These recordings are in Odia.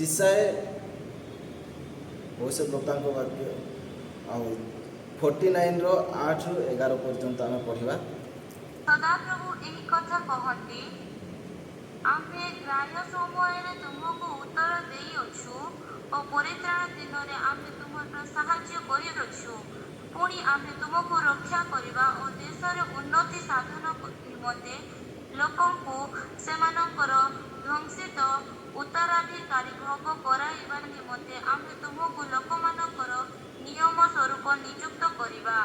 जिसाए भविष्य वक्ता वाक्य आउ 49 रो 8 ରୁ 11 पर्यंत आम पढ़ा। सदाप्रभु यही कथा कहते आमे ग्राह्य समय तुमको उत्तर देइछु और परित्राण दिन में आमे तुमर साहाय्य करिछु पुणी आमे तुमको रक्षा करबा और देशर उन्नति साधन निमंते लोकंकु सेमानकर ध्वंसित उत्तराधिकारी भोग कराइबा निमंते आमे तुमको लोकमानकर नियम स्वरूप नियुक्त करबा।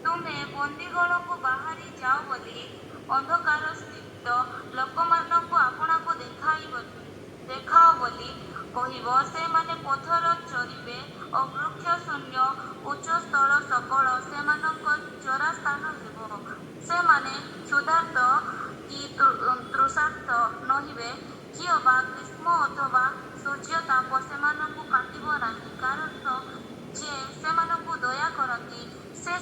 तुमे बंदीगण को बाहरी जाओ बोली अंधकार स्थित लोक मानक आपना को देखाओ बोली कहिब से माने पथर चरिबे और वृक्ष शून्य उच्च स्थल सकल से चरा स्थान हेब से माने क्षुधार्त कि तृषार्त नहिबे कि बा ग्रीष्म अथवा सूर्य ताप से काटिब नाही कारण जे से दया करती से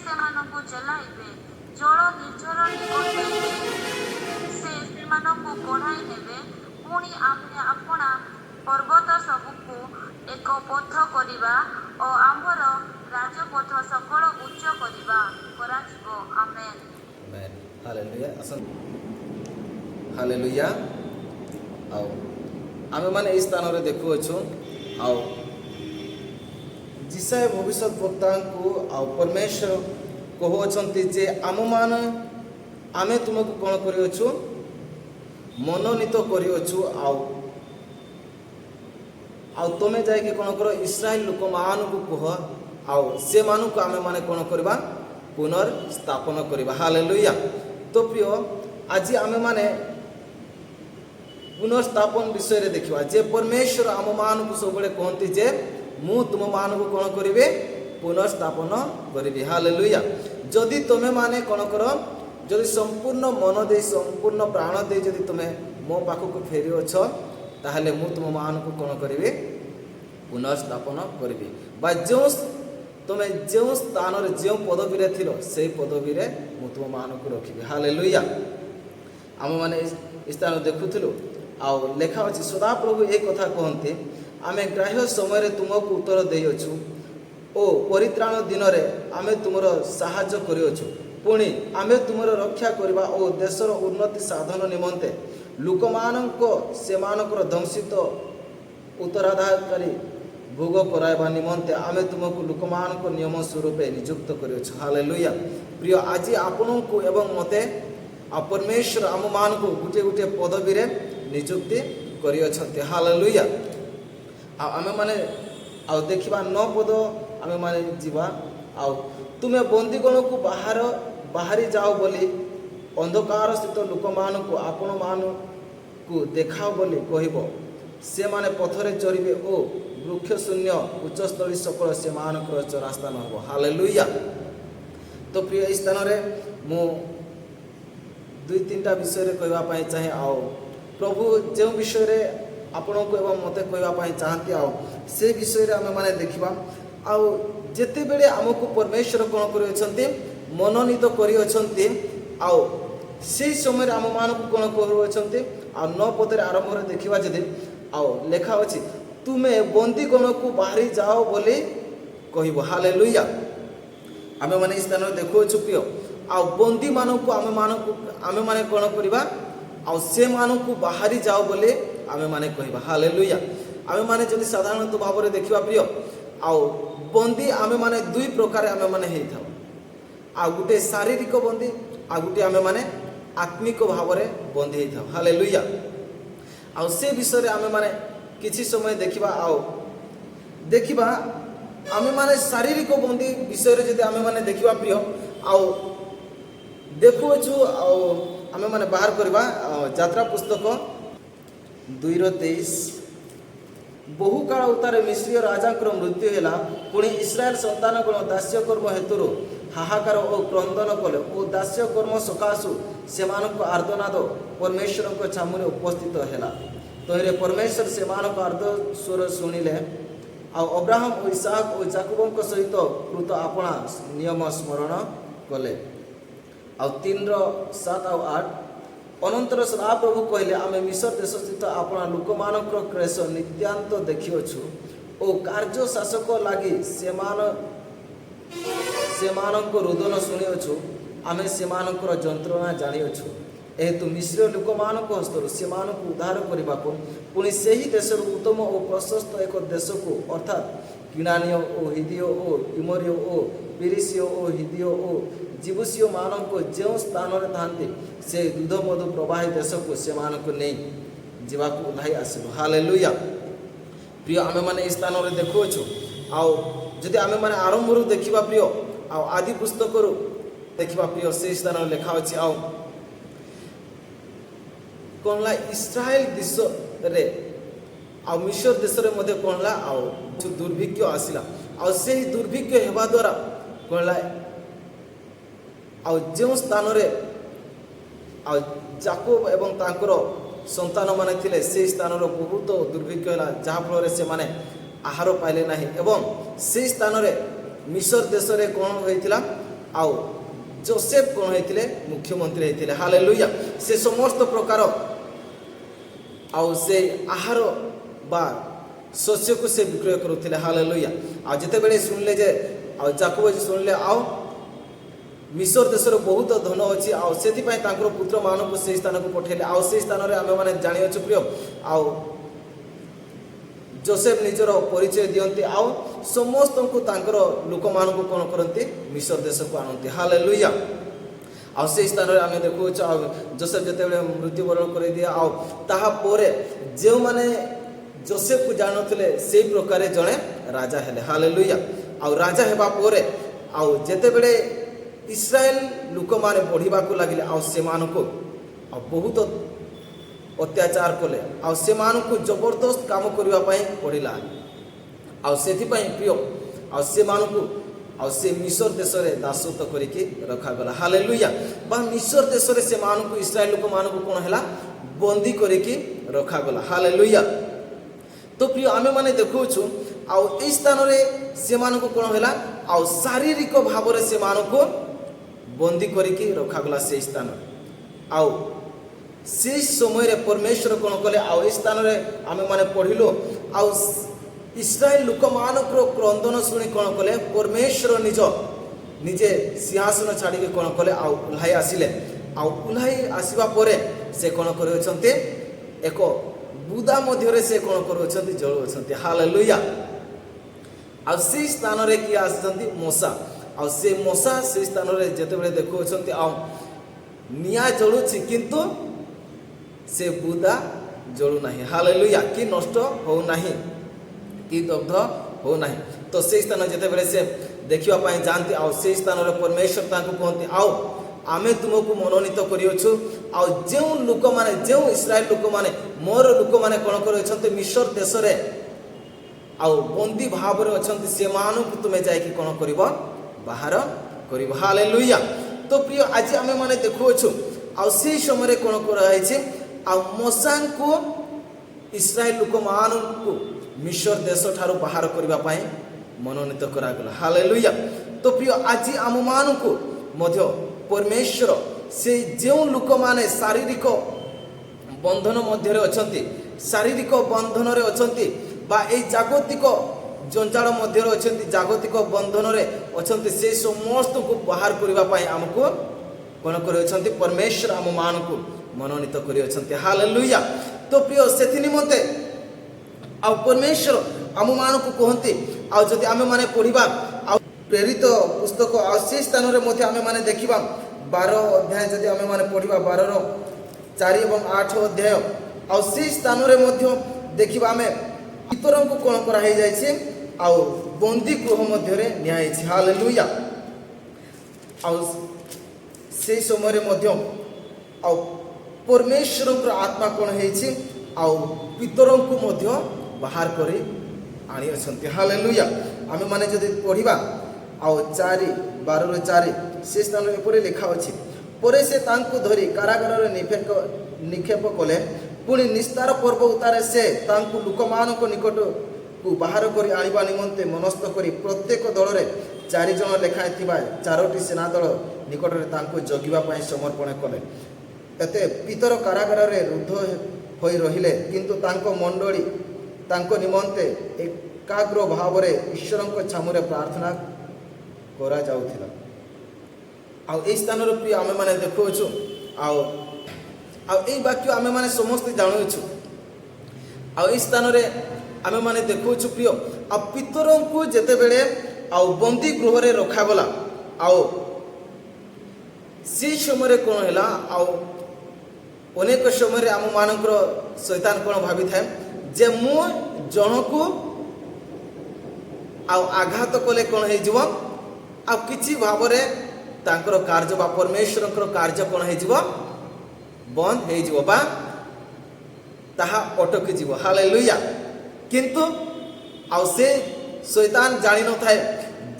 जलाइबे जल निर्झर निकटे से कढ़ाई नेबे पुणी आमे अपना पर्वत सबको एक पथ करिबा और आम्भर राजपथ सकल उच्च करिबा कराजिबो। आमेन आमेन हालेलुया असन हालेलुया। आउ आमे माने इस स्थान रे देखु अछु आउ जिसाए भविष्य वक्ता को आउ परमेश्वर कहउछंती जे आमे तुमको कौन करियो मनोनीत करियो आउ तुमे जाइए कौन कर इस्राएल लोक मान को कह आउ से मानु को आमे माने कौन करबा पुनर्स्थापन करबा। हालेलुया। तो प्रिय आज आमे माने पुनर्स्थापन विषय रे देखिबा जे परमेश्वर आम मान को सब कहती जे मु तुम मान को कौन करिवे पुनर्स्थापन करिवे। हालेलुया। जदि तुमे माने कौन कर जदि संपूर्ण मन दे संपूर्ण प्राण दे जदि तुमे मो पाखक फेरी अछ ताहले मु तुम मान को कौन करिवे पुनर्स्थापन करिवे बा जो तुमे जो स्थान रे जो पदवी रे थिलो से पदवी रे मु तुम मान को रखिबे। हालेलुया। आम माने स्थान देखुथिलो आ लेखा अछि सदा प्रभु एक कथा कहते आमे ग्राह्य समय तुमको उत्तर देइछु ओ परित्राण दिन में आमे तुमर साहाय्य करिछु पुणी आमे तुमर रक्षा करबा ओ देशर उन्नति साधन निमंते लोकमानक सेमानकर ध्वंसित उत्तराधिकारी भोग कराइबा निमंते आमे तुमको लोकमानक नियम स्वरूप नियुक्त करिछु। हालेलुया। प्रिय आज आपनको एवं मते परमेश्वर आम मान को गुटे गुटे पदवी रे नियुक्ति करियछते। हालेलुया। आमे माने आउ देखिबा 9 पद आमे माने जीवा आउ तुमे बंदीगण को बाहरी जाओ बोली अंधकार स्थित लोक मान को आपण मान को देखाओ बोली कहिब से माने पथरे चरिबे ओ वृक्ष शून्य उच्चस्थली सकल से मानकर चरा स्थान हो। हालेलुया। तो प्रिय स्थान रे मु 2-3टा विषय रे कहबा पई चाहे आउ प्रभु जो विषय रे आपण को एवं मते कहबा चाहती आओ से विषय रे आमे माने देखिबा आउ जेते बेले हमको परमेश्वर कोन करियछंती मनोनीत करियछंती आउ से समय रे हम मान को कोन करियछंती आ 9 पद रे आरंभ रे देखिबा जदि आउ लेखा अछि तुमे बंदी गण को बाहरी जाओ बोली कहिबो। हालेलुया। आमे माने स्थान रे देखो छुपियो आउ बंदी मान को आमे माने कोन करबा आउ से मान को बाहरी जाओ बोली आमे माने कहबा। हालेलुया। आमे माने जदि साधारणतः भाव में देखिबा प्रिय आउ बंदी आमे माने 2 प्रकार आमे माने हेइ थाउ आ गुटे शारीरिक बंदी आ गुटे आमे माने आत्मिक भाव में बंदी हेइ थाउ। हालेलुया। आउ से विषय आमे माने किछि समय देखिबा आउ देखिबा आमे माने शारीरिक बंदी विषय रे जदि आमे माने देखिबा प्रिय आउ देखुछु आउ आमे माने बाहर करबा यात्रा पुस्तक 2:23 बहु काल उतारे मिस्री राजा मृत्यु है पुणी इस्राएल संतान गण दास्य कर्म हेतु हाहाकार और क्रंदन कले और दास्य कर्म सकाशु से आर्दनाद परमेश्वर छामुने उपस्थित है तहिरे परमेश्वर से आर्द स्वर शुणिले आ अब्राहम और इसहाक और याकूब सहित कृत आपणा नियम स्मरण कले। 3:7 और 8 ଅନନ୍ତର ସଦାପ୍ରଭୁ କହିଲେ, ଆମେ ମିଶର ଦେଶସ୍ଥିତ ଆପଣା ଲୋକମାନଙ୍କର କ୍ଲେଶ ନିତ୍ୟାନ୍ତ ଦେଖିଅଛୁ ଓ କାର୍ଯ୍ୟ ଶାସକ ଲାଗି ସେମାନଙ୍କ ରୋଦନ ଶୁଣିଅଛୁ। ଆମେ ସେମାନଙ୍କର ଯନ୍ତ୍ରଣା ଜାଣିଅଛୁ। ଏହେତୁ ମିଶ୍ର ଲୋକମାନଙ୍କ ହସ୍ତରୁ ସେମାନଙ୍କୁ ଉଦ୍ଧାର କରିବାକୁ ପୁଣି ସେହି ଦେଶରୁ ଉତ୍ତମ ଓ ପ୍ରଶସ୍ତ ଏକ ଦେଶକୁ ଅର୍ଥାତ୍ କିଣାନୀୟ ଓ ହିଦୀୟ ଓ ଇମରୀୟ ଓ ପିରିସୀୟ ଓ ହିଦୀୟ ଓ ଜିବୁସୀୟ ମାନଙ୍କ ଯେଉଁ ସ୍ଥାନରେ ଥାନ୍ତି ସେ ଦୁଧ ମଧୁ ପ୍ରବାହୀ ଦେଶକୁ ସେମାନଙ୍କୁ ନେଇ ଯିବାକୁ ଓହ୍ଲାଇ ଆସିବୁ। ହାଲେଲୁୟା। ପ୍ରିୟ, ଆମେମାନେ ଏହି ସ୍ଥାନରେ ଦେଖୁଅଛୁ। ଆଉ ଯଦି ଆମେମାନେ ଆରମ୍ଭରୁ ଦେଖିବା ପ୍ରିୟ, ଆଉ ଆଦି ପୁସ୍ତକରୁ ଦେଖିବା ପ୍ରିୟ, ସେହି ସ୍ଥାନରେ ଲେଖା ଅଛି। ଆଉ କ'ଣ ହେଲା, ଇସ୍ରାଏଲ ଦେଶରେ ଆଉ ମିଶର ଦେଶରେ ମଧ୍ୟ କ'ଣ ହେଲା, ଆଉ ଦୁର୍ଭିକ୍ଷ ଆସିଲା। ଆଉ ସେହି ଦୁର୍ଭିକ୍ଷ ହେବା ଦ୍ୱାରା କ'ଣ ହେଲା, ଆଉ ଯେଉଁ ସ୍ଥାନରେ ଆଉ ଯାକୋବ ଏବଂ ତାଙ୍କର ସନ୍ତାନମାନେ ଥିଲେ ସେହି ସ୍ଥାନର ବହୁତ ଦୁର୍ଭିକ୍ଷ ହେଲା, ଯାହାଫଳରେ ସେମାନେ ଆହାର ପାଇଲେ ନାହିଁ। ଏବଂ ସେହି ସ୍ଥାନରେ ମିଶର ଦେଶରେ କ'ଣ ହୋଇଥିଲା, ଆଉ ଯୋସେଫ କ'ଣ ହୋଇଥିଲେ, ମୁଖ୍ୟମନ୍ତ୍ରୀ ହୋଇଥିଲେ। ହାଲେଲୁୟା। ସେ ସମସ୍ତ ପ୍ରକାର ଆଉ ସେ ଆହାର ବା ଶସ୍ୟକୁ ସେ ବିକ୍ରୟ କରୁଥିଲେ। ହାଲେଲୁୟା। ଆଉ ଯେତେବେଳେ ଶୁଣିଲେ ଯେ ଆଉ ଯାକୋବ ଶୁଣିଲେ ଆଉ ମିଶର ଦେଶରେ ବହୁତ ଧନ ଅଛି, ଆଉ ସେଥିପାଇଁ ତାଙ୍କର ପୁତ୍ରମାନଙ୍କୁ ସେହି ସ୍ଥାନକୁ ପଠାଇଲେ। ଆଉ ସେହି ସ୍ଥାନରେ ଆମେମାନେ ଜାଣିଅଛୁ ପ୍ରିୟ, ଆଉ ଯୋସେଫ ନିଜର ପରିଚୟ ଦିଅନ୍ତି ଆଉ ସମସ୍ତଙ୍କୁ ତାଙ୍କର ଲୋକମାନଙ୍କୁ କ'ଣ କରନ୍ତି, ମିଶର ଦେଶକୁ ଆଣନ୍ତି। ହାଲେଲୁୟା। ଆଉ ସେହି ସ୍ଥାନରେ ଆମେ ଦେଖୁଅଛୁ, ଆଉ ଯୋସେଫ ଯେତେବେଳେ ମୃତ୍ୟୁବରଣ କରିଦିଏ, ଆଉ ତାହାପରେ ଯେଉଁମାନେ ଯୋସେଫକୁ ଜାଣୁଥିଲେ ସେହି ପ୍ରକାରେ ଜଣେ ରାଜା ହେଲେ। ହାଲେଲୁୟା। ଆଉ ରାଜା ହେବା ପରେ ଆଉ ଯେତେବେଳେ ଇସ୍ରାଏଲ ଲୋକମାନେ ବଢ଼ିବାକୁ ଲାଗିଲେ, ଆଉ ସେମାନଙ୍କୁ ଆଉ ବହୁତ ଅତ୍ୟାଚାର କଲେ, ଆଉ ସେମାନଙ୍କୁ ଜବରଦସ୍ତ କାମ କରିବା ପାଇଁ ପଡ଼ିଲା। ଆଉ ସେଥିପାଇଁ ପ୍ରିୟ, ଆଉ ସେମାନଙ୍କୁ ଆଉ ସେ ମିଶର ଦେଶରେ ଦାସତ୍ୱ କରିକି ରଖାଗଲା। ହାଲେଲୁୟା। ବା ମିଶର ଦେଶରେ ସେମାନଙ୍କୁ ଇସ୍ରାଏଲ ଲୋକମାନଙ୍କୁ କ'ଣ ହେଲା, ବନ୍ଦୀ କରିକି ରଖାଗଲା। ହାଲେଲୁୟା। ତ ପ୍ରିୟ, ଆମେମାନେ ଦେଖୁଅଛୁ ଆଉ ଏହି ସ୍ଥାନରେ ସେମାନଙ୍କୁ କ'ଣ ହେଲା, ଆଉ ଶାରୀରିକ ଭାବରେ ସେମାନଙ୍କୁ ବନ୍ଦୀ କରିକି ରଖାଗଲା ସେହି ସ୍ଥାନରେ। ଆଉ ସେହି ସମୟରେ ପରମେଶ୍ୱର କ'ଣ କଲେ, ଆଉ ଏହି ସ୍ଥାନରେ ଆମେମାନେ ପଢ଼ିଲୁ, ଆଉ ଇସ୍ରାଏଲ ଲୋକମାନଙ୍କର କ୍ରନ୍ଦନ ଶୁଣି କ'ଣ କଲେ, ପରମେଶ୍ୱର ନିଜେ ସିଂହାସନ ଛାଡ଼ିକି କ'ଣ କଲେ, ଆଉ ଓହ୍ଲାଇ ଆସିଲେ। ଆଉ ଓହ୍ଲାଇ ଆସିବା ପରେ ସେ କ'ଣ କରୁଅଛନ୍ତି, ଏକ ବୁଦା ମଧ୍ୟରେ ସେ କ'ଣ କରୁଅଛନ୍ତି, ଜଳୁଅଛନ୍ତି। ହାଲେଲୁୟା। ଆଉ ସେହି ସ୍ଥାନରେ କିଏ ଆସିଛନ୍ତି, ମୂଷା। ଆଉ ସେ ମୂଷା ସେହି ସ୍ଥାନରେ ଯେତେବେଳେ ଦେଖୁଅଛନ୍ତି, ଆଉ ନିଆଁ ଜଳୁଛି କିନ୍ତୁ ସେ ବୁଦା ଜଳୁନାହିଁ। ହାଲେଲୁୟା। କି ନଷ୍ଟ ହେଉନାହିଁ, କି ଦଗ୍ଧ ହେଉନାହିଁ। ତ ସେହି ସ୍ଥାନ ଯେତେବେଳେ ସେ ଦେଖିବା ପାଇଁ ଯାଆନ୍ତି, ଆଉ ସେହି ସ୍ଥାନରେ ପରମେଶ୍ୱର ତାଙ୍କୁ କୁହନ୍ତି, ଆଉ ଆମେ ତୁମକୁ ମନୋନୀତ କରିଅଛୁ, ଆଉ ଯେଉଁ ଲୋକମାନେ, ଯେଉଁ ଇସ୍ରାଏଲ ଲୋକମାନେ ମୋର ଲୋକମାନେ କ'ଣ କରୁଅଛନ୍ତି, ମିଶର ଦେଶରେ ଆଉ ବନ୍ଦୀ ଭାବରେ ଅଛନ୍ତି, ସେମାନଙ୍କୁ ତୁମେ ଯାଇକି କ'ଣ କରିବ, ବାହାର କରିବ। ହାଲେଲୁୟା। ତ ପ୍ରିୟ, ଆଜି ଆମେମାନେ ଦେଖୁଅଛୁ, ଆଉ ସେହି ସମୟରେ କ'ଣ କରାଯାଇଛି, ଆଉ ମୂଷାଙ୍କୁ ଇସ୍ରାଏଲ ଲୋକମାନଙ୍କୁ ମିଶର ଦେଶ ଠାରୁ ବାହାର କରିବା ପାଇଁ ମନୋନୀତ କରାଗଲା। ହାଲେଲୁୟା। ତ ପ୍ରିୟ, ଆଜି ଆମମାନଙ୍କୁ ମଧ୍ୟ ପରମେଶ୍ୱର ସେ ଯେଉଁ ଲୋକମାନେ ଶାରୀରିକ ବନ୍ଧନ ମଧ୍ୟରେ ଅଛନ୍ତି, ଶାରୀରିକ ବନ୍ଧନରେ ଅଛନ୍ତି, ବା ଏହି ଜାଗତିକ ଜଞ୍ଜାଳ ମଧ୍ୟରେ ଅଛନ୍ତି, ଜାଗତିକ ବନ୍ଧନରେ ଅଛନ୍ତି, ସେ ସମସ୍ତଙ୍କୁ ବାହାର କରିବା ପାଇଁ ଆମକୁ କ'ଣ କରିଅଛନ୍ତି, ପରମେଶ୍ୱର ଆମମାନଙ୍କୁ ମନୋନୀତ କରିଅଛନ୍ତି। ହାଲେଲୁୟା। ତ ପ୍ରିୟ, ସେଥି ନିମନ୍ତେ ଆଉ ପରମେଶ୍ୱର ଆମମାନଙ୍କୁ କୁହନ୍ତି, ଆଉ ଯଦି ଆମେମାନେ ପଢ଼ିବା ଆଉ ପ୍ରେରିତ ପୁସ୍ତକ, ଆଉ ସେହି ସ୍ଥାନରେ ମଧ୍ୟ ଆମେମାନେ ଦେଖିବା 12 ଅଧ୍ୟାୟ, ଯଦି ଆମେମାନେ ପଢ଼ିବା 12ର 4 ଏବଂ 8 ଅଧ୍ୟାୟ, ଆଉ ସେହି ସ୍ଥାନରେ ମଧ୍ୟ ଦେଖିବା ଆମେ ପିତରଙ୍କୁ କ'ଣ କରାହେଇଯାଇଛି, ଆଉ ବନ୍ଦୀ ଗୃହ ମଧ୍ୟରେ ନିଆଯାଇଛି। ହାଲେଲୁୟା। ଆଉ ସେହି ସମୟରେ ମଧ୍ୟ ଆଉ ପରମେଶ୍ୱରଙ୍କର ଆତ୍ମା କ'ଣ ହେଇଛି, ଆଉ ପିତରଙ୍କୁ ମଧ୍ୟ ବାହାର କରି ଆଣିଅଛନ୍ତି। ହାଲେଲୁୟା। ଆମେମାନେ ଯଦି ପଢ଼ିବା ଆଉ 12:4 ସେ ସ୍ଥାନରେ ଏପରି ଲେଖା ଅଛି, ପରେ ସେ ତାଙ୍କୁ ଧରି କାରାଗାରରେ ନିକ୍ଷେପ କଲେ। ପୁଣି ନିସ୍ତାର ପର୍ବ ଉତ୍ତାରେ ସେ ତାଙ୍କୁ ଲୋକମାନଙ୍କ ନିକଟକୁ ବାହାର କରି ଆଣିବା ନିମନ୍ତେ ମନସ୍ଥ କରି ପ୍ରତ୍ୟେକ ଦଳରେ 4 ଜଣ ଲେଖାଏଁ ଥିବା 4ଟି ସେନା ଦଳ ନିକଟରେ ତାଙ୍କୁ ଜଗିବା ପାଇଁ ସମର୍ପଣ କଲେ। ଏତେ ପିତର କାରାଗାରରେ ରୁଦ୍ଧ ହୋଇ ରହିଲେ, କିନ୍ତୁ ତାଙ୍କ ମଣ୍ଡଳୀ ତାଙ୍କ ନିମନ୍ତେ ଏକାଗ୍ର ଭାବରେ ଈଶ୍ୱରଙ୍କ ଛାମୁରେ ପ୍ରାର୍ଥନା କରାଯାଉଥିଲା। ଆଉ ଏଇ ସ୍ଥାନରୁ ପ୍ରିୟ ଆମେମାନେ ଦେଖୁଅଛୁ, ଆଉ ଏଇ ବାକ୍ୟ ଆମେମାନେ ସମସ୍ତେ ଜାଣୁଅଛୁ। ଆଉ ଏଇ ସ୍ଥାନରେ ଆମେମାନେ ଦେଖୁଅଛୁ ପ୍ରିୟ, ଆଉ ପିତରଙ୍କୁ ଯେତେବେଳେ ଆଉ ବନ୍ଦୀ ଗୃହରେ ରଖାଗଲା, ଆଉ ସେଇ ସମୟରେ କ'ଣ ହେଲା, ଆଉ ଅନେକ ସମୟରେ ଆମମାନଙ୍କର ଶୈତାନ କ'ଣ ଭାବିଥାଏ ଯେ ମୁଁ ଜଣକୁ ଆଉ ଆଘାତ କଲେ କ'ଣ ହେଇଯିବ, ଆଉ କିଛି ଭାବରେ ତାଙ୍କର କାର୍ଯ୍ୟ ବା ପରମେଶ୍ୱରଙ୍କର କାର୍ଯ୍ୟ କ'ଣ ହେଇଯିବ, ବନ୍ଦ ହେଇଯିବ ବା ତାହା ଅଟକି ଯିବ। ହାଲେଲୁୟା। କିନ୍ତୁ ଆଉ ସେ ଶୈତାନ ଜାଣିନଥାଏ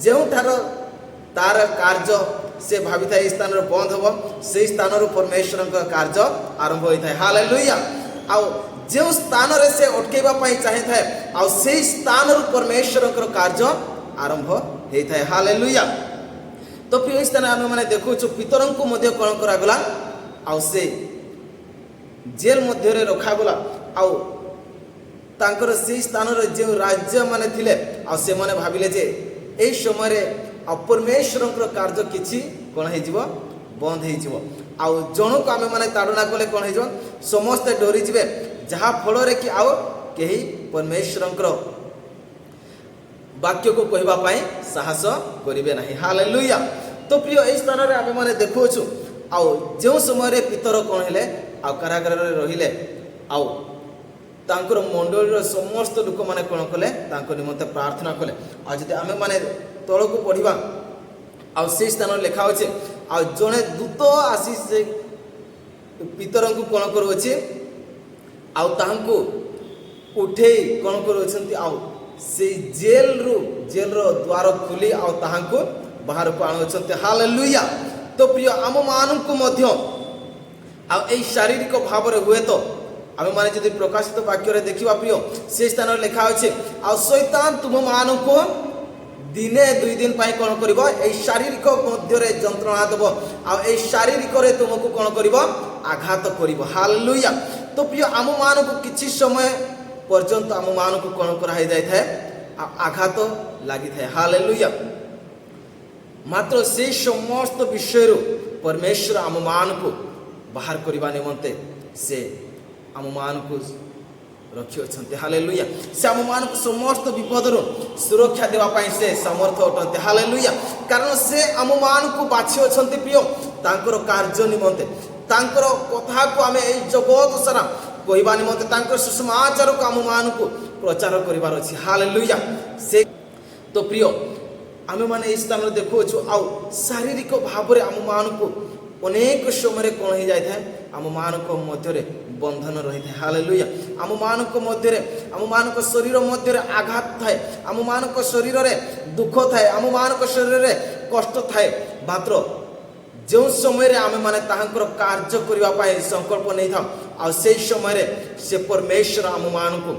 ଯେଉଁଠାର ତାର କାର୍ଯ୍ୟ ସେ ଭାବିଥାଏ ଏହି ସ୍ଥାନରେ ବନ୍ଦ ହେବ, ସେହି ସ୍ଥାନରୁ ପରମେଶ୍ୱରଙ୍କ କାର୍ଯ୍ୟ ଆରମ୍ଭ ହୋଇଥାଏ। ହାଲେଲୁୟା। ଆଉ ଯେଉଁ ସ୍ଥାନରେ ସେ ଅଟକେଇବା ପାଇଁ ଚାହିଁଥାଏ, ଆଉ ସେହି ସ୍ଥାନରୁ ପରମେଶ୍ୱରଙ୍କର କାର୍ଯ୍ୟ ଆରମ୍ଭ ହୋଇଥାଏ। ହାଲେଲୁୟା। ତ ପ୍ରିୟ ଏହି ସ୍ଥାନରେ ଆମେମାନେ ଦେଖୁଛୁ ପିତରଙ୍କୁ ମଧ୍ୟ କ'ଣ କରାଗଲା, ଆଉ ସେ ଜେଲ ମଧ୍ୟରେ ରଖାଗଲା। ଆଉ ତାଙ୍କର ସେହି ସ୍ଥାନରେ ଯେଉଁ ରାଜ୍ୟମାନେ ଥିଲେ, ଆଉ ସେମାନେ ଭାବିଲେ ଯେ ଏହି ସମୟରେ ଆଉ ପରମେଶ୍ୱରଙ୍କର କାର୍ଯ୍ୟ କିଛି କ'ଣ ହେଇଯିବ, ବନ୍ଦ ହେଇଯିବ। ଆଉ ଜଣକୁ ଆମେମାନେ ତାଡ଼ନା କଲେ କ'ଣ ହେଇଯିବ, ସମସ୍ତେ ଡରିଯିବେ, ଯାହାଫଳରେ କି ଆଉ କେହି ପରମେଶ୍ୱରଙ୍କର ବାକ୍ୟକୁ କହିବା ପାଇଁ ସାହସ କରିବେ ନାହିଁ। ହାଲେଲୁୟା। ତ ପ୍ରିୟ ଏହି ସ୍ଥାନରେ ଆମେମାନେ ଦେଖୁଅଛୁ, ଆଉ ଯେଉଁ ସମୟରେ ପିତର କ'ଣ ହେଲେ, ଆଉ କାରାଗାରରେ ରହିଲେ, ଆଉ ତାଙ୍କର ମଣ୍ଡଳୀର ସମସ୍ତ ଲୋକମାନେ କ'ଣ କଲେ, ତାଙ୍କ ନିମନ୍ତେ ପ୍ରାର୍ଥନା କଲେ। ଆଉ ଯଦି ଆମେମାନେ ତଳକୁ ପଢ଼ିବା, ଆଉ ସେହି ସ୍ଥାନରେ ଲେଖା ଅଛି, ଆଉ ଜଣେ ଦୂତ ଆସି ସେ ପିତରଙ୍କୁ କ'ଣ କରୁଅଛି, ଆଉ ତାହାଙ୍କୁ ଉଠେଇ କ'ଣ କରୁଅଛନ୍ତି, ଆଉ ସେଇ ଜେଲର ଦ୍ୱାର ଖୋଲି ଆଉ ତାହାଙ୍କୁ ବାହାରକୁ ଆଣୁଅଛନ୍ତି। ହାଲେଲୁୟା। ତ ପ୍ରିୟ ଆମମାନଙ୍କୁ ମଧ୍ୟ ଆଉ ଏଇ ଶାରୀରିକ ଭାବରେ ହୁଏତ ଆମେମାନେ ଯଦି ପ୍ରକାଶିତ ବାକ୍ୟରେ ଦେଖିବା ପ୍ରିୟ, ସେ ସ୍ଥାନରେ ଲେଖା ଅଛି, ଆଉ ଶୈତାନ ତୁମମାନଙ୍କୁ ଦିନେ 2 ଦିନ ପାଇଁ କ'ଣ କରିବ, ଏଇ ଶାରୀରିକ ମଧ୍ୟରେ ଯନ୍ତ୍ରଣା ଦେବ, ଆଉ ଏଇ ଶାରୀରିକରେ ତୁମକୁ କ'ଣ କରିବ, ଆଘାତ କରିବ। ହାଲେଲୁୟା। ତ ପ୍ରିୟ ଆମମାନଙ୍କୁ କିଛି ସମୟ ପର୍ଯ୍ୟନ୍ତ ଆମମାନଙ୍କୁ କ'ଣ କରାଯାଇଥାଏ, ଆଘାତ ଲାଗିଥାଏ। ହାଲେଲୁୟା। ମାତ୍ର ସେହି ସମସ୍ତ ବିଷୟରୁ ପରମେଶ୍ୱର ଆମମାନଙ୍କୁ ବାହାର କରିବା ନିମନ୍ତେ ସେ ଆମମାନଙ୍କୁ ରଖିଅଛନ୍ତି। ହାଲେଲୁୟା। ସେ ଆମମାନଙ୍କୁ ସମସ୍ତ ବିପଦରୁ ସୁରକ୍ଷା ଦେବା ପାଇଁ ସେ ସମର୍ଥ ଅଟନ୍ତି। ହାଲେଲୁୟା। କାରଣ ସେ ଆମମାନଙ୍କୁ ବାଛିଅଛନ୍ତି ପ୍ରିୟ ତାଙ୍କର କାର୍ଯ୍ୟ ନିମନ୍ତେ, ତାଙ୍କର କଥାକୁ ଆମେ ଏଇ ଜଗତ ସାରା କହିବା ନିମନ୍ତେ, ତାଙ୍କର ସୁସମାଚାରକୁ ଆମମାନଙ୍କୁ ପ୍ରଚାର କରିବାର ଅଛି। ହାଲେଲୁୟା। ସେ ତ ପ୍ରିୟ ଆମେମାନେ ଏହି ସ୍ଥାନରେ ଦେଖୁଅଛୁ, ଆଉ ଶାରୀରିକ ଭାବରେ ଆମମାନଙ୍କୁ ଅନେକ ସମୟରେ କ'ଣ ହେଇଯାଇଥାଏ, ଆମମାନଙ୍କ ମଧ୍ୟରେ ବନ୍ଧନ ରହିଥାଏ। ହାଲେଲୁୟା। ଆମମାନଙ୍କ ମଧ୍ୟରେ, ଆମମାନଙ୍କ ଶରୀର ମଧ୍ୟରେ ଆଘାତ ଥାଏ, ଆମମାନଙ୍କ ଶରୀରରେ ଦୁଃଖ ଥାଏ, ଆମମାନଙ୍କ ଶରୀରରେ କଷ୍ଟ ଥାଏ। ମାତ୍ର ଯେଉଁ ସମୟରେ ଆମେମାନେ ତାହାଙ୍କର କାର୍ଯ୍ୟ କରିବା ପାଇଁ ସଂକଳ୍ପ ନେଇଥାଉ, ଆଉ ସେହି ସମୟରେ ସେ ପରମେଶ୍ୱର ଆମମାନଙ୍କୁ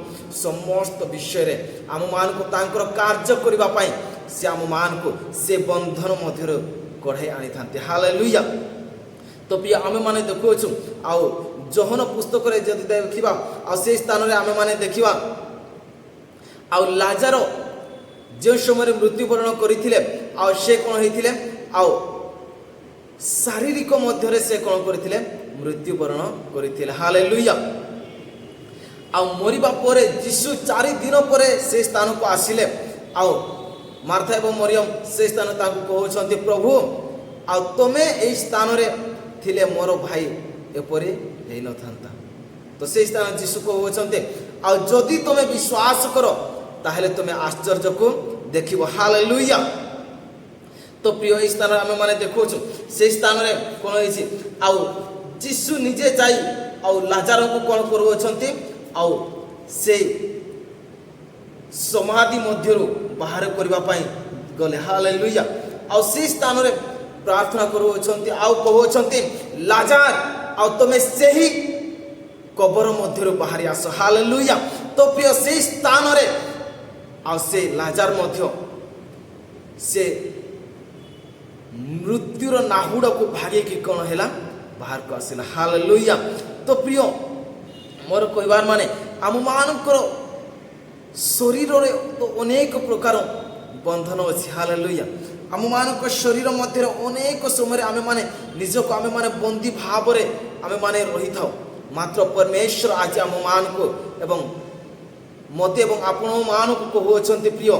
ସମସ୍ତ ବିଷୟରେ ଆମମାନଙ୍କୁ ତାଙ୍କର କାର୍ଯ୍ୟ କରିବା ପାଇଁ ସେ ଆମମାନଙ୍କୁ ସେ ବନ୍ଧନ ମଧ୍ୟରୁ କଢ଼ାଇ ଆଣିଥାନ୍ତି। ହାଲେଲୁୟା। ତ ପ୍ରିୟ ଆମେମାନେ ଦେଖୁଅଛୁ, ଆଉ ଯୋହନ ପୁସ୍ତକରେ ଯଦି ଦେଖିବା, ଆଉ ସେହି ସ୍ଥାନରେ ଆମେମାନେ ଦେଖିବା, ଆଉ ଲାଜାର ଯେଉଁ ସମୟରେ ମୃତ୍ୟୁବରଣ କରିଥିଲେ, ଆଉ ସେ କ'ଣ ହେଇଥିଲେ, ଆଉ ଶାରୀରିକ ମଧ୍ୟରେ ସେ କ'ଣ କରିଥିଲେ, ମୃତ୍ୟୁବରଣ କରିଥିଲେ। ହାଲେଲୁୟା। ଆଉ ମରିବା ପରେ ଯୀଶୁ 4 ଦିନ ପରେ ସେ ସ୍ଥାନକୁ ଆସିଲେ, ଆଉ ମାର୍ଥା ଏବଂ ମରିୟମ ସେ ସ୍ଥାନ ତାଙ୍କୁ କହୁଛନ୍ତି, ପ୍ରଭୁ ଆଉ ତମେ ଏହି ସ୍ଥାନରେ ଥିଲେ ମୋର ଭାଇ ଏପରି ହେଇନଥାନ୍ତା। ତ ସେହି ସ୍ଥାନ ଯୀଶୁ କହୁଛନ୍ତି, ଆଉ ଯଦି ତମେ ବିଶ୍ୱାସ କର ତାହେଲେ ତମେ ଆଶ୍ଚର୍ଯ୍ୟକୁ ଦେଖିବ। ହାଲେଲୁୟା। ତ ପ୍ରିୟ ଏହି ସ୍ଥାନରେ ଆମେମାନେ ଦେଖୁଛୁ, ସେହି ସ୍ଥାନରେ କ'ଣ ହେଇଛି, ଆଉ ଯୀଶୁ ନିଜେ ଯାଇ ଆଉ ଲାଜାରଙ୍କୁ କ'ଣ କରୁଅଛନ୍ତି, ଆଉ ସେ ସମାଧି ମଧ୍ୟରୁ ବାହାର କରିବା ପାଇଁ ଗଲେ। ହାଲେଲୁୟା। ଆଉ ସେହି ସ୍ଥାନରେ ପ୍ରାର୍ଥନା କରୁଅଛନ୍ତି, ଆଉ କହୁଅଛନ୍ତି, ଲାଜାର ଆଉ ତମେ ସେହି କବର ମଧ୍ୟରୁ ବାହାରି ଆସ। ହାଲେଲୁୟା। ତ ପ୍ରିୟ ସେହି ସ୍ଥାନରେ ଆଉ ସେ ଲାଜାର ମଧ୍ୟ ସେ ମୃତ୍ୟୁର ନାହୁଡ଼କୁ ଭାଗିକି କ'ଣ ହେଲା, बाहर को आसिला हालेलुया। तो प्रिय मोर कहबार माने आम मानकर शरीर तो अनेक प्रकार बंधन अच्छी हालेलुया। आम मान शरीर मध्य अनेक समय आम माने निजक आम माने बंदी भाव आम माने रही था, मात्र परमेश्वर आज आम मान को एवं मत एवं आपण मान को कहते प्रिय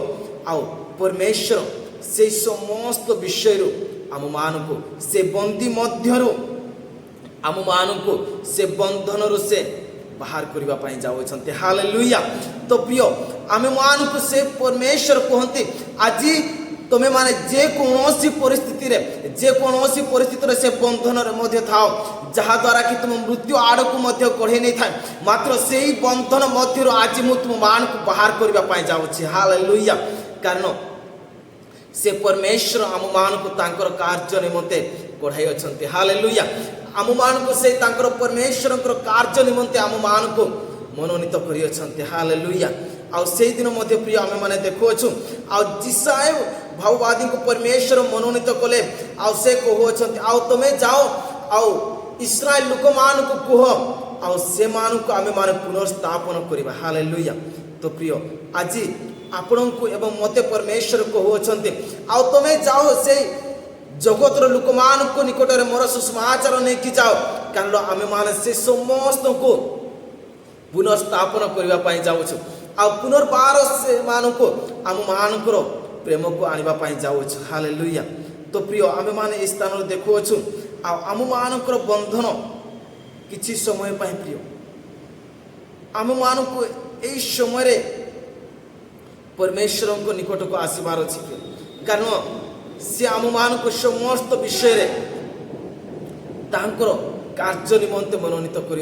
आउ परमेश्वर से समस्त विषय आम मान को से बंदी मध्य आम मान को से बंधन से बाहर करने जाऊँ हालेलुया। तो प्रिय आम मान को से परमेश्वर कहते आज तुम्हें माने जेकोसी परिस्थिति से बंधन मध्य थाओ जहा द्वारा कि तुम मृत्यु आड़ को कढ़े नहीं था, मात्र से ही बंधन मध्य आज मु तुम मान को बाहर करने जाऊँगी हालेलुया। कारण से परमेश्वर आम मान को तांकर कार्य निमंते कढ़ाई अच्छा हालेलुया। आम मान को से तांकर परमेश्वर कार्य निमंते आम मान को मनोनीत कर हालेलुया। आउ से दिन मध्य प्रिय आम मैंने देखुछु आउ जिसाए भाववादी को परमेश्वर मनोनीत कले आउ से कहते आउ तुम्हें जाओ आउ इस्राएल लोक मान को कह आउ से मान को आम माने पुनर्स्थापन करवा हालेलुया। तो प्रिय आज आपण को एवं मते परमेश्वर कहते आउ तुम्हें जाओ से जगतर लोक मान को निकट में मोर सुसमाचार नहीं कि जाओ, कारण आम माने से समस्त को पुनर्स्थापन करने जाऊँ आ पुनर्बार से मान को आम मानकर प्रेम को आने जाऊँ हालेलुया। तो प्रिय आम मैंने स्थान देखुछु आम मानकर बंधन किछि समय प्रिय आम मान को यही समय परमेश्वर को निकट को आसबार अच्छे, कारण से आम मान को समस्त विषय तांकर कार्य निमंते मनोनीत कर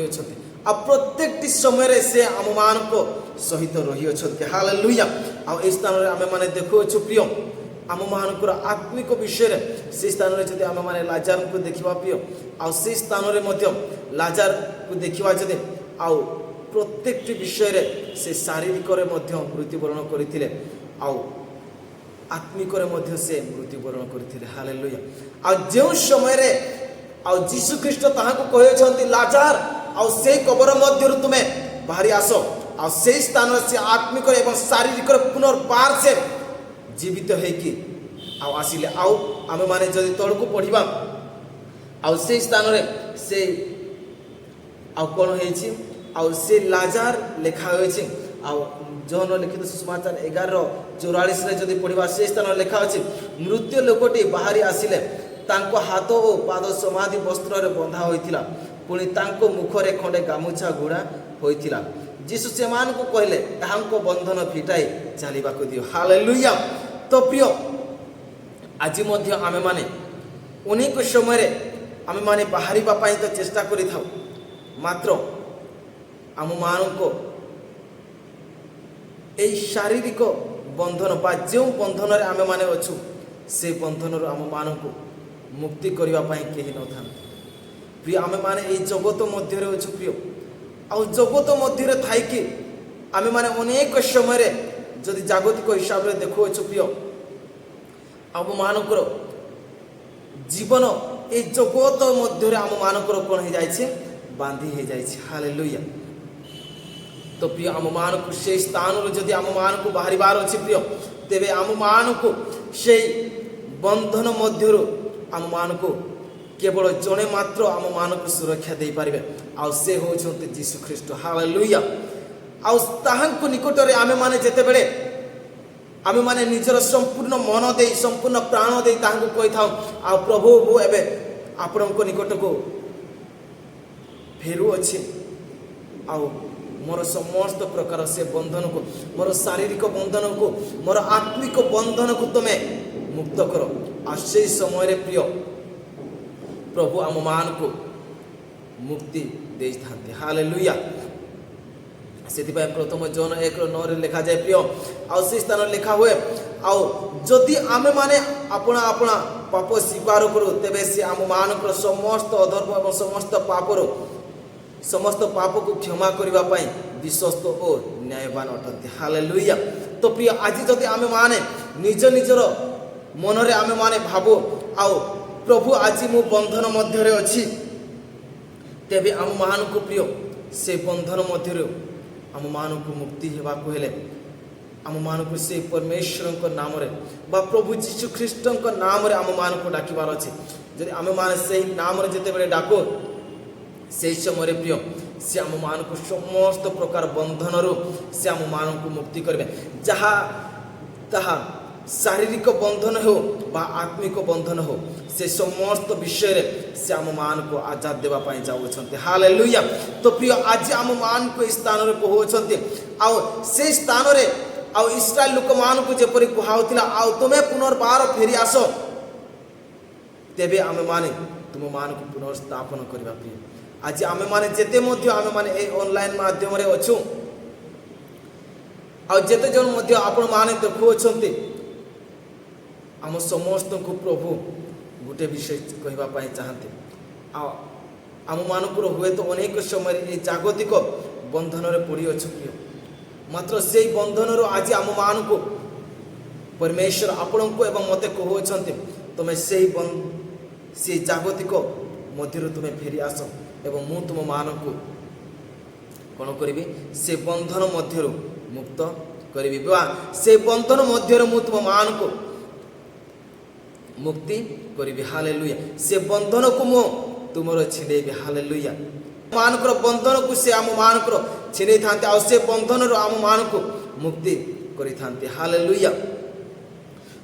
आ प्रत्येक समय से आम मान को सहित रही अच्छा हालेलुया। आ स्थान में आम मैंने देखुछु प्रिय आम मानकर आत्मिक विषय से स्थान में जब आम मैंने लाजार को देखा प्रिय आ से स्थान में लाजार को देखा जदि आउ प्रत्येक विषय से शारीरिक मृत्युवरण करते आउ आत्मिक से मृत्युवरण करते हालेलुया। आ जो समय आ जीशु ख्रीष्ट ताहाको कहते लाजार आ से कबर मध्य तुम्हें बाहरी आस आ से स्थान से आत्मिक एवं शारीरिक पुनर्बार से जीवित होगी आसिले आउ आम मैंने जदि तल को पढ़ा आ से स्थान से आउ कौन हो से लाजार लिखा जौन लिखित सुसमाचार 11:44 जदि पढ़ा से स्थान लिखा अच्छे मृत्यु लोकटी बाहरी आसिले तांको हाथ और पाद समाधि वस्त्र बंधा होइथिला, पुणी तांको मुखरे खंडे गामुछा गुड़ा होइथिला। जीशु से मान को कहले तांको बंधन फिटाई चलवा को दियो हालेलुया। तो प्रिय आज मध्य आम माने अनेक समय आम माने बाहरी पाई तो चेष्टा करि थाउ, मात्र आम मान को यही शारीरिक बंधन बा जो बंधन आम माने अच्छु से बंधन आम मान को मुक्ति करने कहीं न था प्रिय आम मैंने ये जगत मध्य अच्छु प्रिय आ जगत मध्य थी आम मैंने अनेक समय जदि जागतिक हिसाब से देखुछु प्रिय आम मानकर जीवन ये जगत मध्य आम मानकर कौन हो जाए बांधी हो जाए हालेलुया। तो प्रिय आम मान को से स्थान जदि आम मान को बाहर अच्छे प्रिय तेरे आम मान को से बंधन मध्य आम मान को केवल जड़े मात्र आम मान को सुरक्षा दे पारे आउ से होते जीशु ख्रीष्ट हालेलुया। आउ ताहांको निकट में आमे माने जेते बेले आमे माने निजर संपूर्ण मन दे संपूर्ण प्राण दे ताहांको कहि थाउ आ प्रभु मु एबे आपनको निकट को फेरु अछि आउ मोर समस्त प्रकार से बंधन को मोर शारीरिक बंधन को मोर आत्मिक बंधन को तुम मुक्त करो आ से समय प्रिय प्रभु आम मान को मुक्ति दे था हालेलुया। से प्रथम जन 1:9 लिखा जाए प्रिय आउ से स्थान लिखा हुए आउ जदि आमे माने अपना अपना पाप स्वीकार करू तेबे से आम मान समस्त अधर्म और समस्त पाप को क्षमा करने विश्वस्त और न्यायवान अटंती हालेलुया। तो प्रिय आज जदि आमे माने निज निजर मनरे आमे माने भाबो आउ प्रभु आज मु बंधन मध्य अच्छी तेबे आम मानक प्रिय से बंधन मध्य आम मानक मुक्ति हेबाकु हेले आम मानक से परमेश्वर नाम बा प्रभु जीशु ख्रीष्ट नाम आम मानक डाकिबार अच्छे जदि आम मान से नाम जिते बड़े डाको से समय प्रिय से आम मान को समस्त प्रकार बंधन से आम मान को मुक्ति करेंगे जहाँ ताहा शारीरिक बंधन हो बा आत्मिक बंधन हो से समस्त विषय से आम मान को आजाद देवाई जाऊँच हालेलुया। तो प्रिय आज आम मान को स्थान में पहुँचते आउ से स्थान में आउ इस्राएल लोक मान को जपरी कहुला आउ तुम्हें पुनर्बार फेरी आस तेबे आमे माने तुम मान को पुनर्स्थापन करवा प्रिय आज आमे माने जेते मध्य आमे माने ए ऑनलाइन माध्यम रे अछु आ जेते जन मध्य आपण माने देखु अछंती आम समस्त को प्रभु गोटे विषय कहवा पाई चाहते आम मानक हुए तो अनेक समय ये जागतिक बंधन रे पड़ी अच्छु प्रिय मात्र से बंधन आज आम मान को परमेश्वर आपण को एवं मते कहते तुम्हें से जागतिक मध्य तुम्हें फेरी आस एवं मु तुम मान को कौन करी से बंधन मध्य मुक्त करी से बंधन मध्य मु तुम मान को मुक्ति करी हालेलुया से बंधन को मु तुमर छिड़ेबी हालेलुया मानकर बंधन को से आम मानकर छिड़े था से बंधन आम मान को मुक्ति करी था हालेलुया।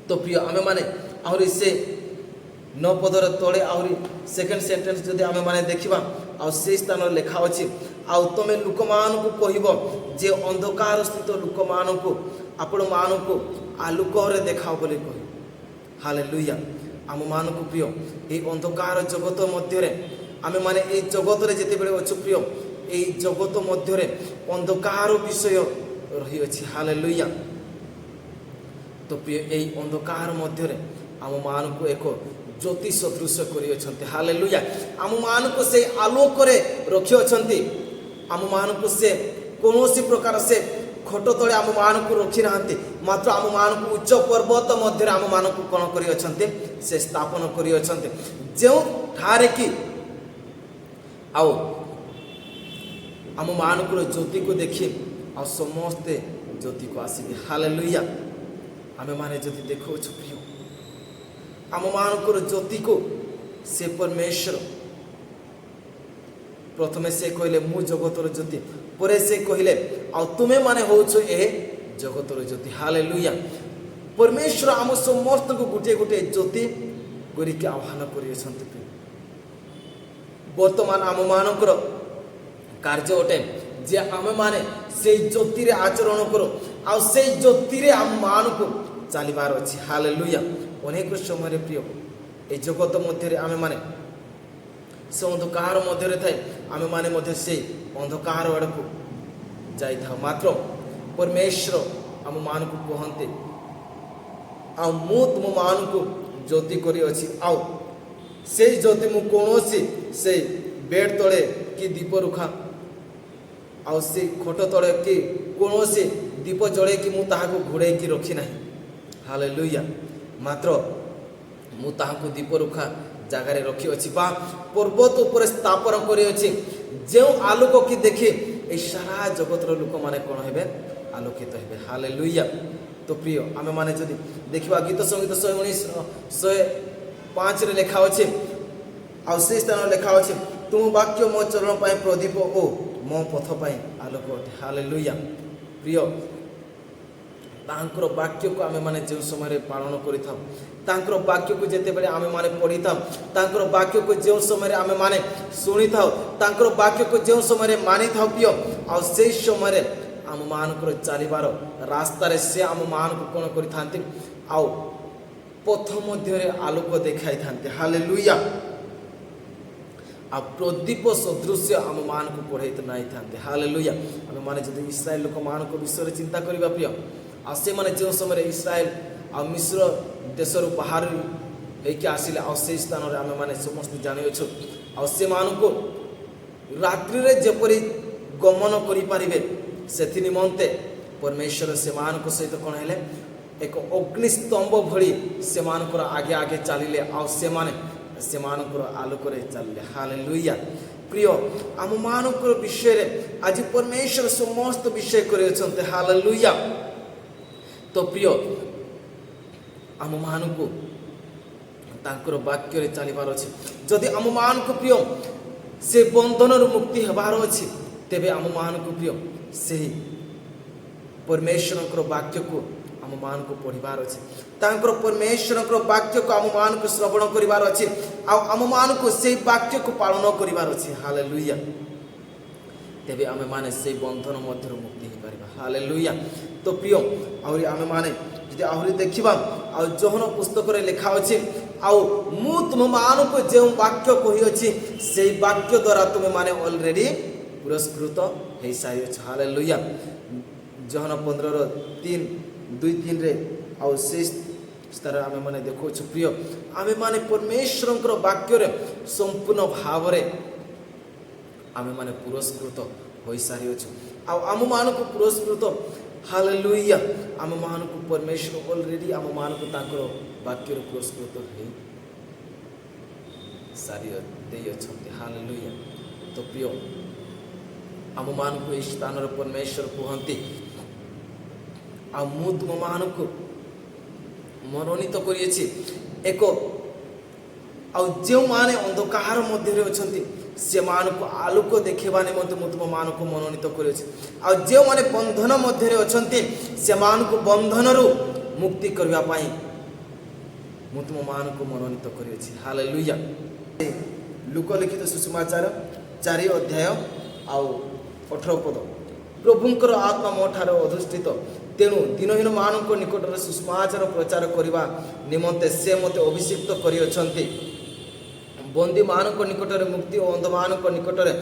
तो प्रिय आमे माने आहरी से 9 पदर तले आहरी सेकेंड सेंटेंस जदि आमे माने देखिबा आ से स्थान लेखा अछि आ तमे लोक मान को कहबो जे अंधकार स्थित लोक मान को आपण मान को आलोक रे देखाओ बोली कहि हालेलुया। आम मान को प्रिय ए अंधकार जगत मध्य रे आमे माने ए जगत रे जेते बेले अछि प्रिय ए जगत मध्य रे अंधकार विषय रही अछि हालेलुया। तो प्रिय ए अंधकार मध्य रे आम मान को एक ज्योति सदृश कर हालेलुया आम मान को से आलोक रे रखी अछंती आम मान को से कौन प्रकार से खट तले आम मान को रखी नांती मात्र आम मान को उच्च पर्वत मध्य आम मान को कौन करी अछंती से स्थापन करी अछंती जो ठारे कि आओ आम मान को ज्योति को देखी आ समस्ते ज्योति को आसबे हालेलुया। आमे माने जदि देखो प्रिय आम मानकर ज्योति को से परमेश्वर प्रथमे से कहले मु जगतर ज्योति परे से कहले आ तुमे माने होछो ए जगतर ज्योति हालेलुया। परमेश्वर आम समस्त को गोटे गोटे ज्योति करिके आह्वान करियछन्ति वर्तमान आम मानकर कार्य अटे जे आम माने से ज्योति रे आचरण करो आ से ज्योति रे आम मान को चलबार अछि हालेलुया। अनेक समय प्रिय ए जगत मध्य आमे माने से अंधकार मध्य थाए आमे माने मध्य से अंधकार आड़ को जाई था मात्र परमेश्वर आम मान को कहते आ मु तुम मान को ज्योति करी अछि आओ से ज्योति मु कोनोसी से बेड तले कि दीप रुखा आ से खट तले कि कोनोसी दीप जड़े कि मु ताहा को घोड़े की रखी नहीं हालेलुया मात्र मु ताहाको दीप रुखा जगार रखी अच्छी बा पर्वत उपर स्थापन करी अछि जो आलोक की देखे ए सारा जगतर लोक माने कौन हेबे आलोकित हेबे हालेलुया। तो प्रिय आमे माने जदि देखिबा गीत संगीत 119 105 रे लेखा अछि आ से स्थान लेखा अछि तुम वाक्य मो चरण पाए प्रदीप ओ मो पथ पाए आलोक अटे हालेलुया। प्रिय तांकर वाक्य को आमे माने जो समय पालन करिथा तांकर वाक्य को जेते बेले आमे माने पढ़िथा तांकर वाक्य को जो समय आमे माने सुनिथा तांकर वाक्य को जो समय मानि था पियो आ से समय आम मानकर चलिबार रास्ता रे से आम मान को कोन करिथांती आ पथ मध्य रे आलोक देखाई थांती हालेलुया। आ प्रदीप सदृश आम मान को पढ़ाई नहीं थांती हालेलुया। आमे माने जदि इस्राएल लोक मान को विषय चिंता करिबा प्रिय आ से माने जो समय इस्राएल आ मिस्र देशर बाहर होके आसिले आ से स्थान रे आमे माने समस्त जानि अछु आ से मान को रात्रि रे जेपरि गमन करि पारिबे सेथि निमंते परमेश्वर से मान को सहित कोन हेले एक अग्निस्तंभ भली से मान को आगे आगे चलिले आ से माने से मान को आलोक रे चलिले हालेलुया। ପ୍ରିୟ ଆମମାନଙ୍କ ବିଷୟରେ ଆଜି ପରମେଶ୍ୱର ସମସ୍ତ ବିଷୟ କରିଛନ୍ତି। ହାଲେଲୁୟା। ତ ପ୍ରିୟ ଆମମାନଙ୍କୁ ତାଙ୍କର ବାକ୍ୟରେ ଚାଲିବାର ଅଛି। ଯଦି ଆମମାନଙ୍କୁ ପ୍ରିୟ ସେ ବନ୍ଧନରୁ ମୁକ୍ତି ହେବାର ଅଛି, ତେବେ ଆମମାନଙ୍କୁ ପ୍ରିୟ ସେହି ପରମେଶ୍ୱରଙ୍କର ବାକ୍ୟକୁ ଆମମାନଙ୍କୁ ପଢ଼ିବାର ଅଛି। ତାଙ୍କର ପରମେଶ୍ୱରଙ୍କର ବାକ୍ୟକୁ ଆମମାନଙ୍କୁ ଶ୍ରବଣ କରିବାର ଅଛି, ଆଉ ଆମମାନଙ୍କୁ ସେହି ବାକ୍ୟକୁ ପାଳନ କରିବାର ଅଛି। ହାଲେଲୁୟା। ତେବେ ଆମେମାନେ ସେହି ବନ୍ଧନ ମଧ୍ୟରୁ ମୁକ୍ତି ହେଇପାରିବା। ହାଲେଲୁୟା। ତ ପ୍ରିୟ ଆହୁରି ଆମେମାନେ ଯଦି ଆହୁରି ଦେଖିବା, ଆଉ ଯୋହନ ପୁସ୍ତକରେ ଲେଖା ଅଛି, ଆଉ ମୁଁ ତୁମମାନଙ୍କୁ ଯେଉଁ ବାକ୍ୟ କହିଅଛି ସେଇ ବାକ୍ୟ ଦ୍ୱାରା ତୁମେମାନେ ଅଲରେଡ଼ି ପୁରସ୍କୃତ ହେଇସାରିଅଛ। ହାଲେଲୁୟା। ଯୋହନ 15:2-3 ଆଉ ସେ ସ୍ତରରେ ଆମେମାନେ ଦେଖାଉଛୁ ପ୍ରିୟ ଆମେମାନେ ପରମେଶ୍ୱରଙ୍କର ବାକ୍ୟରେ ସମ୍ପୂର୍ଣ୍ଣ ଭାବରେ ଆମେମାନେ ପୁରସ୍କୃତ ହୋଇସାରିଅଛୁ। ଆଉ ଆମମାନଙ୍କୁ ପୁରସ୍କୃତ, ହାଲେଲୁୟା, ଆମମାନଙ୍କୁ ପରମେଶ୍ୱର ଅଲରେଡ଼ି ଆମମାନଙ୍କୁ ତାଙ୍କର ବାକ୍ୟରେ ପୁରସ୍କୃତ ହେଇ ସାରି ଦେଇଅଛନ୍ତି। ହାଲେଲୁୟା। ତ ପ୍ରିୟ ଆମମାନଙ୍କୁ ଏହି ସ୍ଥାନରେ ପରମେଶ୍ୱର କୁହନ୍ତି, ଆଉ ମୁଁ ତୁମମାନଙ୍କୁ ମନୋନୀତ କରିଅଛି ଏକ, ଆଉ ଯେଉଁମାନେ ଅନ୍ଧକାର ମଧ୍ୟରେ ଅଛନ୍ତି ସେମାନଙ୍କୁ ଆଲୋକ ଦେଖାଇବା ନିମନ୍ତେ ମୁଁ ତୁମମାନଙ୍କୁ ମନୋନୀତ କରିଅଛି। ଆଉ ଯେଉଁମାନେ ବନ୍ଧନ ମଧ୍ୟରେ ଅଛନ୍ତି ସେମାନଙ୍କୁ ବନ୍ଧନରୁ ମୁକ୍ତି କରିବା ପାଇଁ ମୁଁ ତୁମମାନଙ୍କୁ ମନୋନୀତ କରିଅଛି। ହାଲେଲୁୟା। ଲୁକଲିଖିତ ସୁସମାଚାର 4 ଅଧ୍ୟାୟ ଆଉ 18 ପଦ। ପ୍ରଭୁଙ୍କର ଆତ୍ମା ମୋ ଠାରେ ଅଧିଷ୍ଠିତ, ତେଣୁ ଦିନହୀନମାନଙ୍କ ନିକଟରେ ସୁସମାଚାର ପ୍ରଚାର କରିବା ନିମନ୍ତେ ସେ ମୋତେ ଅଭିଷିକ୍ତ କରିଅଛନ୍ତି, ବନ୍ଦୀମାନଙ୍କ ନିକଟରେ ମୁକ୍ତି ଓ ଅନ୍ଧମାନଙ୍କ ନିକଟରେ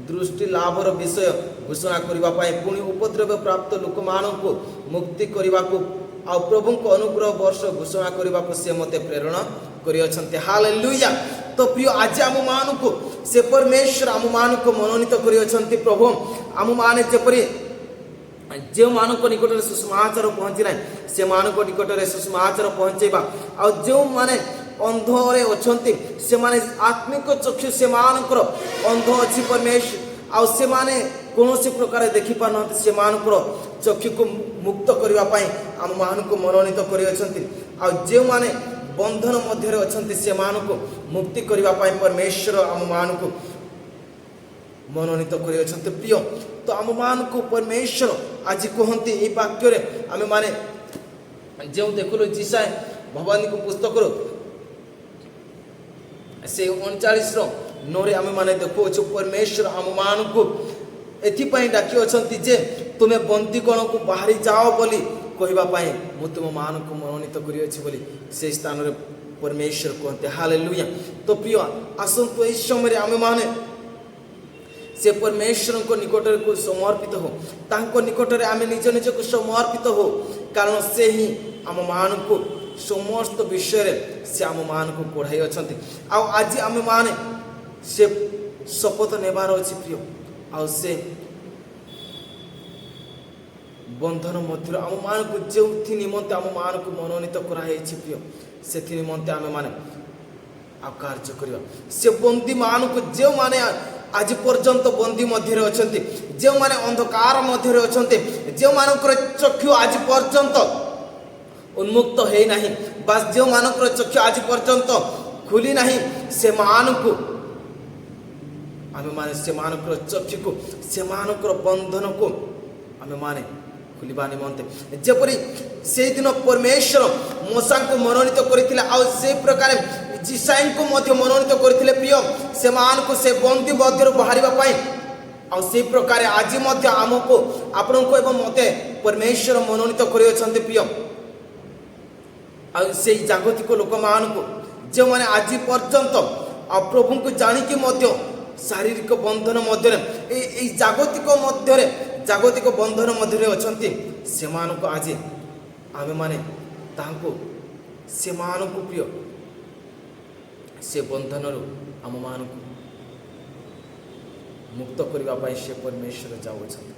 ଦୃଷ୍ଟି ଲାଭର ବିଷୟ ଘୋଷଣା କରିବା ପାଇଁ, ପୁଣି ଉପଦ୍ରବ ପ୍ରାପ୍ତ ଲୋକମାନଙ୍କୁ ମୁକ୍ତି କରିବାକୁ ଆଉ ପ୍ରଭୁଙ୍କ ଅନୁଗ୍ରହ ବର୍ଷ ଘୋଷଣା କରିବାକୁ ସେ ମୋତେ ପ୍ରେରଣ କରିଅଛନ୍ତି। ହାଲେଲୁୟା। ତ ପ୍ରିୟ ଆଜି ଆମମାନଙ୍କୁ ସେ ପରମେଶ୍ୱର ଆମମାନଙ୍କୁ ମନୋନୀତ କରିଅଛନ୍ତି। ପ୍ରଭୁ ଆମମାନେ ଯେପରି ଯେଉଁମାନଙ୍କ ନିକଟରେ ସୁସମାଚାର ପହଞ୍ଚି ନାହିଁ ସେମାନଙ୍କ ନିକଟରେ ସୁସମାଚାର ପହଞ୍ଚେଇବା, ଆଉ ଯେଉଁମାନେ ଅନ୍ଧରେ ଅଛନ୍ତି ସେମାନେ ଆତ୍ମିକ ଚକ୍ଷୁ ସେମାନଙ୍କର ଅନ୍ଧ ଅଛି ପରମେଶ୍ୱର, ଆଉ ସେମାନେ କୌଣସି ପ୍ରକାର ଦେଖିପାରୁନାହାନ୍ତି, ସେମାନଙ୍କର ଚକ୍ଷୁକୁ ମୁକ୍ତ କରିବା ପାଇଁ ଆମମାନଙ୍କୁ ମନୋନୀତ କରିଅଛନ୍ତି। ଆଉ ଯେଉଁମାନେ ବନ୍ଧନ ମଧ୍ୟରେ ଅଛନ୍ତି ସେମାନଙ୍କୁ ମୁକ୍ତି କରିବା ପାଇଁ ପରମେଶ୍ୱର ଆମମାନଙ୍କୁ ମନୋନୀତ କରିଅଛନ୍ତି। ପ୍ରିୟ ତ ଆମମାନଙ୍କୁ ପରମେଶ୍ୱର ଆଜି କୁହନ୍ତି ଏହି ବାକ୍ୟରେ, ଆମେମାନେ ଯେଉଁ ଦେଖିଲୁ ଯିଶାୟା ଭଗବାନଙ୍କ ପୁସ୍ତକରୁ ସେ 39:9 ଆମେମାନେ ଦେଖୁଅଛୁ ପରମେଶ୍ୱର ଆମମାନଙ୍କୁ ଏଥିପାଇଁ ଡାକିଅଛନ୍ତି ଯେ ତୁମେ ବନ୍ଦୀଗଣକୁ ବାହାରି ଯାଅ ବୋଲି କହିବା ପାଇଁ ମୁଁ ତୁମମାନଙ୍କୁ ମନୋନୀତ କରିଅଛି ବୋଲି ସେହି ସ୍ଥାନରେ ପରମେଶ୍ୱର କୁହନ୍ତି। ହାଲେଲୁୟା। ତ ପ୍ରିୟ ଆସନ୍ତୁ ଏହି ସମୟରେ ଆମେମାନେ ସେ ପରମେଶ୍ୱରଙ୍କ ନିକଟରେ ସମର୍ପିତ ହଉ, ତାଙ୍କ ନିକଟରେ ଆମେ ନିଜ ନିଜକୁ ସମର୍ପିତ ହଉ, କାରଣ ସେ ହିଁ ଆମମାନଙ୍କୁ ସମସ୍ତ ବିଷୟରେ ସେ ଆମମାନଙ୍କୁ ପଢ଼ାଇ ଅଛନ୍ତି। ଆଉ ଆଜି ଆମେମାନେ ସେ ଶପଥ ନେବାର ଅଛି ପ୍ରିୟ, ଆଉ ସେ ବନ୍ଧନ ମଧ୍ୟରୁ ଆମମାନଙ୍କୁ ଯେଉଁଥି ନିମନ୍ତେ ଆମମାନଙ୍କୁ ମନୋନୀତ କରାଯାଇଛି ପ୍ରିୟ, ସେଥି ନିମନ୍ତେ ଆମେମାନେ ଆଉ କାର୍ଯ୍ୟ କରିବା। ସେ ବନ୍ଦୀମାନଙ୍କୁ ଯେଉଁମାନେ ଆଜି ପର୍ଯ୍ୟନ୍ତ ବନ୍ଦୀ ମଧ୍ୟରେ ଅଛନ୍ତି, ଯେଉଁମାନେ ଅନ୍ଧକାର ମଧ୍ୟରେ ଅଛନ୍ତି, ଯେଉଁମାନଙ୍କର ଚକ୍ଷୁ ଆଜି ପର୍ଯ୍ୟନ୍ତ ଉନ୍ମୁକ୍ତ ହେଇନାହିଁ, ବା ଯେଉଁମାନଙ୍କର ଚକ୍ଷୁ ଆଜି ପର୍ଯ୍ୟନ୍ତ ଖୋଲି ନାହିଁ, ସେମାନଙ୍କୁ ଆମେମାନେ ସେମାନଙ୍କର ଚକ୍ଷୁକୁ, ସେମାନଙ୍କର ବନ୍ଧନକୁ ଆମେମାନେ ଖୋଲିବା ନିମନ୍ତେ ଯେପରି ସେଇଦିନ ପରମେଶ୍ୱର ମୋଶାଙ୍କୁ ମନୋନୀତ କରିଥିଲେ, ଆଉ ସେଇ ପ୍ରକାର ଯିଶାୟାଙ୍କୁ ମଧ୍ୟ ମନୋନୀତ କରିଥିଲେ ପ୍ରିୟ ସେମାନଙ୍କୁ ସେ ବନ୍ଦୀ ମଧ୍ୟରୁ ବାହାରିବା ପାଇଁ। ଆଉ ସେଇ ପ୍ରକାର ଆଜି ମଧ୍ୟ ଆମକୁ, ଆପଣଙ୍କୁ ଏବଂ ମୋତେ ପରମେଶ୍ୱର ମନୋନୀତ କରିଅଛନ୍ତି ପ୍ରିୟ। ଆଉ ସେଇ ଜାଗତିକ ଲୋକମାନଙ୍କୁ ଯେଉଁମାନେ ଆଜି ପର୍ଯ୍ୟନ୍ତ ଆଉ ପ୍ରଭୁଙ୍କୁ ଜାଣିକି ମଧ୍ୟ ଶାରୀରିକ ବନ୍ଧନ ମଧ୍ୟରେ ଏଇ ଜାଗତିକ ବନ୍ଧନ ମଧ୍ୟରେ ଅଛନ୍ତି, ସେମାନଙ୍କୁ ଆଜି ଆମେମାନେ ସେମାନଙ୍କୁ ପ୍ରିୟ ସେ ବନ୍ଧନରୁ ଆମମାନଙ୍କୁ ମୁକ୍ତ କରିବା ପାଇଁ ସେ ପରମେଶ୍ୱର ଯାଉଅଛନ୍ତି।